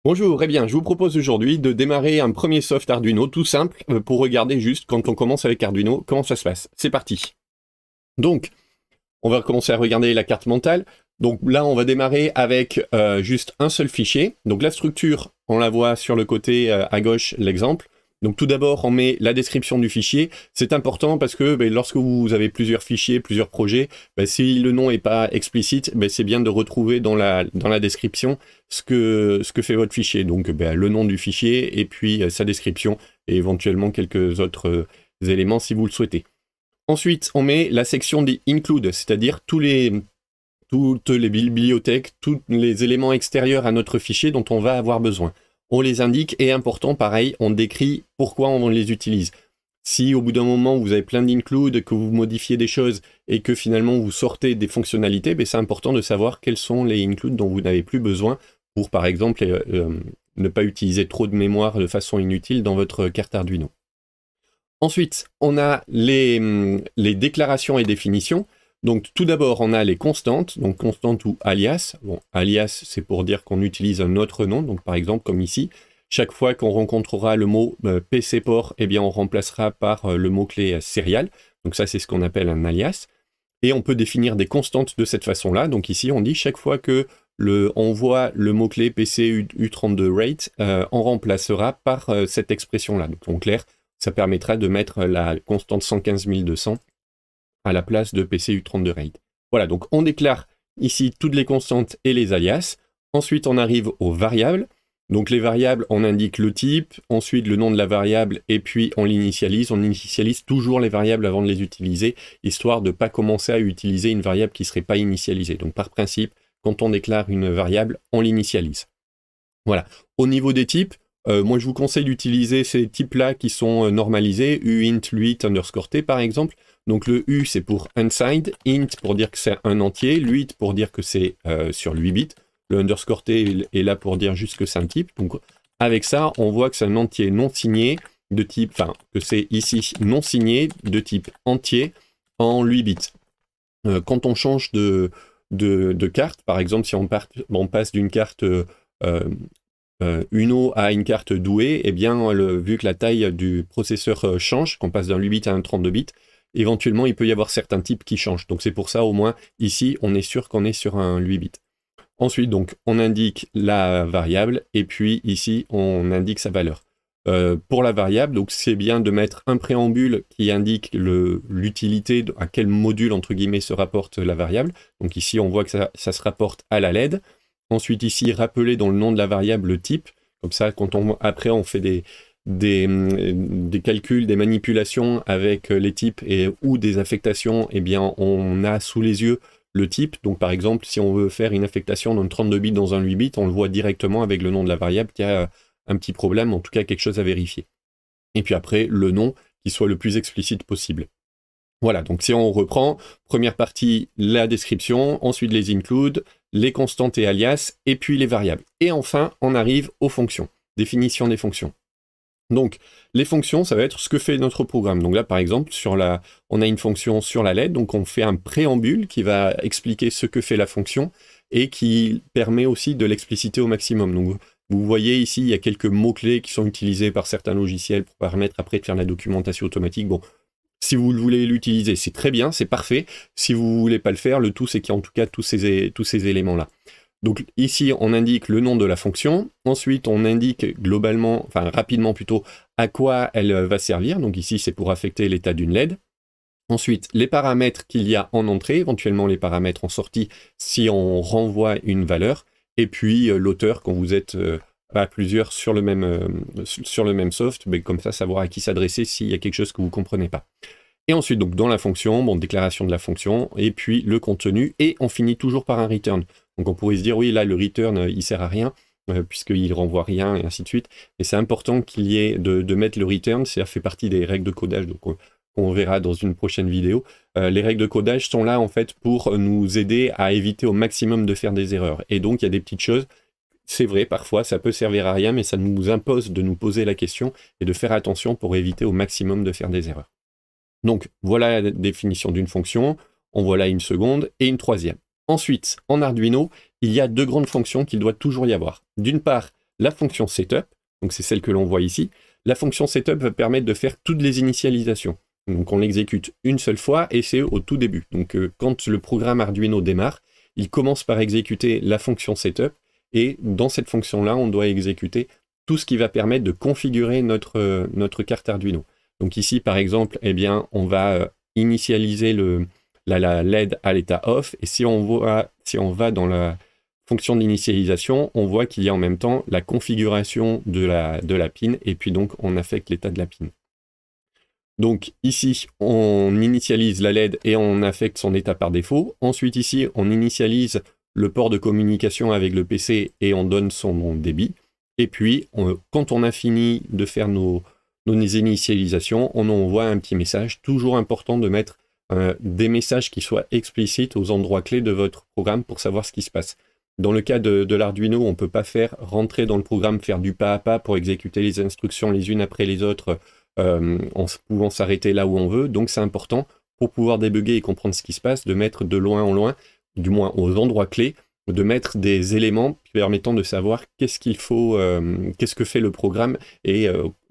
Bonjour, eh bien, je vous propose aujourd'hui de démarrer un premier soft Arduino tout simple pour regarder juste quand on commence avec Arduino comment ça se passe. C'est parti. Donc, on va commencer à regarder la carte mentale. Donc là, on va démarrer avec juste un seul fichier. Donc la structure, on la voit sur le côté à gauche, l'exemple. Donc tout d'abord, on met la description du fichier. C'est important parce que lorsque vous avez plusieurs fichiers, plusieurs projets, si le nom n'est pas explicite, c'est bien de retrouver dans la description ce que fait votre fichier. Donc le nom du fichier et puis sa description et éventuellement quelques autres éléments si vous le souhaitez. Ensuite, on met la section des include, c'est-à-dire toutes les bibliothèques, tous les éléments extérieurs à notre fichier dont on va avoir besoin. On les indique et important, pareil, on décrit pourquoi on les utilise. Si au bout d'un moment vous avez plein d'include, que vous modifiez des choses et que finalement vous sortez des fonctionnalités, c'est important de savoir quels sont les include dont vous n'avez plus besoin pour par exemple ne pas utiliser trop de mémoire de façon inutile dans votre carte Arduino. Ensuite, on a les déclarations et définitions. Donc tout d'abord, on a les constantes, donc constante ou alias. Bon, alias, c'est pour dire qu'on utilise un autre nom, donc par exemple comme ici. Chaque fois qu'on rencontrera le mot PCPort, eh bien on remplacera par le mot-clé serial. Donc ça, c'est ce qu'on appelle un alias. Et on peut définir des constantes de cette façon-là. Donc ici, on dit chaque fois que on voit le mot-clé PC U32 rate, on remplacera par cette expression-là. Donc en clair, ça permettra de mettre la constante 115 200 à la place de PC U32 rate. Voilà, donc on déclare ici toutes les constantes et les alias. Ensuite, on arrive aux variables. Donc les variables, on indique le type, ensuite le nom de la variable, et puis on l'initialise. On initialise toujours les variables avant de les utiliser, histoire de ne pas commencer à utiliser une variable qui ne serait pas initialisée. Donc par principe, quand on déclare une variable, on l'initialise. Voilà. Au niveau des types, moi je vous conseille d'utiliser ces types-là qui sont normalisés, uint, luit, underscore t par exemple. Donc le U c'est pour unsigned, int pour dire que c'est un entier, luit pour dire que c'est sur 8 bits, le underscore t est là pour dire juste que c'est un type. Donc avec ça, on voit que c'est un entier non signé de type, enfin que c'est ici non signé de type entier en 8 bits. Quand on change de carte, par exemple si on passe d'une carte Uno à une carte douée, eh bien, vu que la taille du processeur change, qu'on passe d'un 8 bits à un 32 bits, éventuellement, il peut y avoir certains types qui changent. Donc, c'est pour ça, au moins, ici, on est sûr qu'on est sur un 8 bits. Ensuite, donc, on indique la variable, et puis, ici, on indique sa valeur. Pour la variable, donc, c'est bien de mettre un préambule qui indique l'utilité, à quel module, entre guillemets, se rapporte la variable. Donc, ici, on voit que ça se rapporte à la LED. Ensuite, ici, rappeler dans le nom de la variable le type. Comme ça, après, on fait des calculs, des manipulations avec les types ou des affectations, eh bien, on a sous les yeux le type. Donc, par exemple, si on veut faire une affectation d'un 32 bits dans un 8 bits, on le voit directement avec le nom de la variable qui a un petit problème, en tout cas quelque chose à vérifier. Et puis après, le nom qui soit le plus explicite possible. Voilà, donc si on reprend, première partie, la description, ensuite les include, les constantes et alias, et puis les variables. Et enfin, on arrive aux fonctions, définition des fonctions. Donc, les fonctions, ça va être ce que fait notre programme. Donc là, par exemple, on a une fonction sur la LED, donc on fait un préambule qui va expliquer ce que fait la fonction et qui permet aussi de l'expliciter au maximum. Donc, vous voyez ici, il y a quelques mots-clés qui sont utilisés par certains logiciels pour permettre après de faire la documentation automatique. Bon, si vous voulez l'utiliser, c'est très bien, c'est parfait. Si vous ne voulez pas le faire, le tout, c'est qu'il y a en tout cas tous ces éléments-là. Donc ici, on indique le nom de la fonction. Ensuite, on indique globalement, enfin rapidement plutôt, à quoi elle va servir. Donc ici, c'est pour affecter l'état d'une LED. Ensuite, les paramètres qu'il y a en entrée, éventuellement les paramètres en sortie, si on renvoie une valeur. Et puis l'auteur, quand vous êtes à plusieurs sur le même soft, comme ça, savoir à qui s'adresser s'il y a quelque chose que vous ne comprenez pas. Et ensuite, donc dans la fonction, déclaration de la fonction, et puis le contenu, et on finit toujours par un return. Donc on pourrait se dire, oui, là, le return, il sert à rien, puisqu'il renvoie rien, et ainsi de suite. Mais c'est important qu'il y ait de mettre le return, ça fait partie des règles de codage, donc on verra dans une prochaine vidéo. Les règles de codage sont là, en fait, pour nous aider à éviter au maximum de faire des erreurs. Et donc, il y a des petites choses, c'est vrai, parfois, ça peut servir à rien, mais ça nous impose de nous poser la question et de faire attention pour éviter au maximum de faire des erreurs. Donc, voilà la définition d'une fonction, en voilà une seconde et une troisième. Ensuite, en Arduino, il y a deux grandes fonctions qu'il doit toujours y avoir. D'une part, la fonction setup, donc c'est celle que l'on voit ici. La fonction setup va permettre de faire toutes les initialisations. Donc on l'exécute une seule fois et c'est au tout début. Donc quand le programme Arduino démarre, il commence par exécuter la fonction setup et dans cette fonction-là, on doit exécuter tout ce qui va permettre de configurer notre carte Arduino. Donc ici, par exemple, eh bien, on va initialiser la LED à l'état off et si on va dans la fonction d'initialisation, on voit qu'il y a en même temps la configuration de la pin et puis donc on affecte l'état de la pin. Donc ici, on initialise la LED et on affecte son état par défaut. Ensuite ici, on initialise le port de communication avec le PC et on donne son débit. Et puis, quand on a fini de faire nos initialisations, on envoie un petit message. Toujours important de mettre des messages qui soient explicites aux endroits clés de votre programme pour savoir ce qui se passe. Dans le cas de l'Arduino, on ne peut pas rentrer dans le programme, faire du pas à pas pour exécuter les instructions les unes après les autres, en pouvant s'arrêter là où on veut. Donc c'est important, pour pouvoir débugger et comprendre ce qui se passe, de mettre de loin en loin, du moins aux endroits clés, de mettre des éléments permettant de savoir qu'est-ce qu'il faut, qu'est-ce que fait le programme et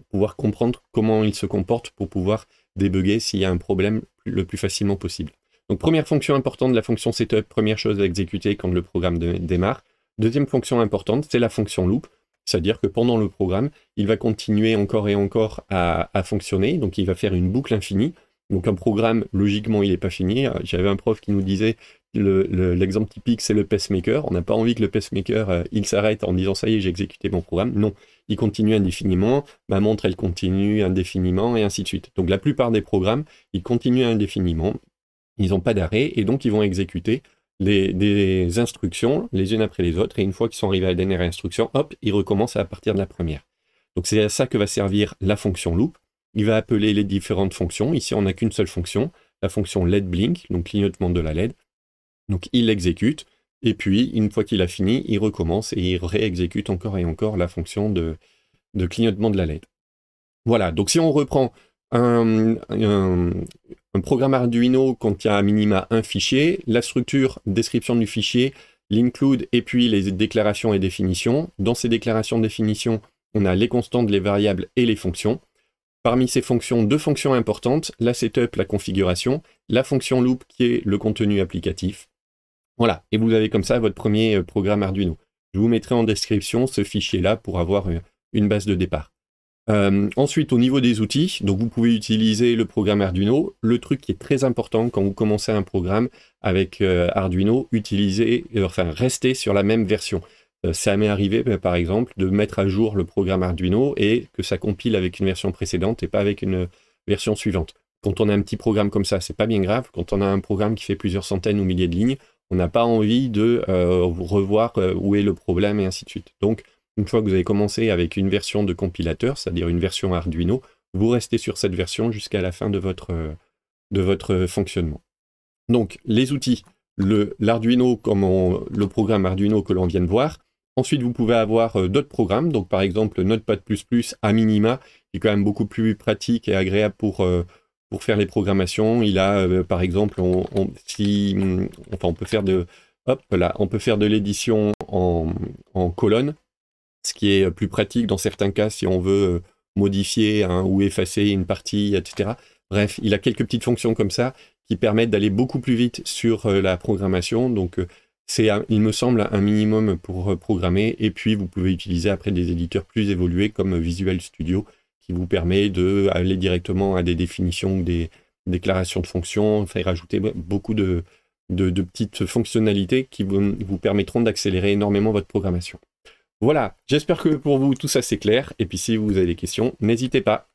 pouvoir comprendre comment il se comporte pour pouvoir débugger s'il y a un problème le plus facilement possible. Donc première fonction importante de la fonction setup, première chose à exécuter quand le programme démarre. Deuxième fonction importante, c'est la fonction loop, c'est-à-dire que pendant le programme, il va continuer encore et encore à fonctionner, donc il va faire une boucle infinie. Donc un programme, logiquement, il n'est pas fini. J'avais un prof qui nous disait, l'exemple typique, c'est le pacemaker. On n'a pas envie que le pacemaker, il s'arrête en disant, ça y est, j'ai exécuté mon programme. Non, il continue indéfiniment, ma montre, elle continue indéfiniment, et ainsi de suite. Donc la plupart des programmes, ils continuent indéfiniment, ils n'ont pas d'arrêt, et donc ils vont exécuter des instructions les unes après les autres, et une fois qu'ils sont arrivés à la dernière instruction, hop, ils recommencent à partir de la première. Donc c'est à ça que va servir la fonction loop. Il va appeler les différentes fonctions. Ici, on n'a qu'une seule fonction, la fonction LED blink, donc clignotement de la LED. Donc il l'exécute, et puis une fois qu'il a fini, il recommence et il réexécute encore et encore la fonction de clignotement de la LED. Voilà, donc si on reprend un programme Arduino contient à minima un fichier, la structure, description du fichier, l'include et puis les déclarations et définitions. Dans ces déclarations et définitions, on a les constantes, les variables et les fonctions. Parmi ces fonctions, deux fonctions importantes, la setup, la configuration, la fonction loop qui est le contenu applicatif. Voilà, et vous avez comme ça votre premier programme Arduino. Je vous mettrai en description ce fichier-là pour avoir une base de départ. Ensuite, au niveau des outils, donc vous pouvez utiliser le programme Arduino. Le truc qui est très important quand vous commencez un programme avec Arduino, restez sur la même version. Ça m'est arrivé, par exemple, de mettre à jour le programme Arduino et que ça compile avec une version précédente et pas avec une version suivante. Quand on a un petit programme comme ça, c'est pas bien grave. Quand on a un programme qui fait plusieurs centaines ou milliers de lignes, on n'a pas envie de revoir où est le problème et ainsi de suite. Donc, une fois que vous avez commencé avec une version de compilateur, c'est-à-dire une version Arduino, vous restez sur cette version jusqu'à la fin de votre fonctionnement. Donc, les outils, l'Arduino comme le programme Arduino que l'on vient de voir. Ensuite, vous pouvez avoir d'autres programmes, donc par exemple Notepad++ à minima, qui est quand même beaucoup plus pratique et agréable pour faire les programmations. Il a, par exemple, on peut faire de l'édition en colonne, ce qui est plus pratique dans certains cas si on veut modifier ou effacer une partie, etc. Bref, il a quelques petites fonctions comme ça qui permettent d'aller beaucoup plus vite sur la programmation. Donc, c'est, il me semble, un minimum pour programmer. Et puis, vous pouvez utiliser après des éditeurs plus évolués comme Visual Studio qui vous permet d'aller directement à des définitions ou des déclarations de fonctions, enfin, rajouter beaucoup de petites fonctionnalités qui vous permettront d'accélérer énormément votre programmation. Voilà, j'espère que pour vous tout ça c'est clair. Et puis si vous avez des questions, n'hésitez pas.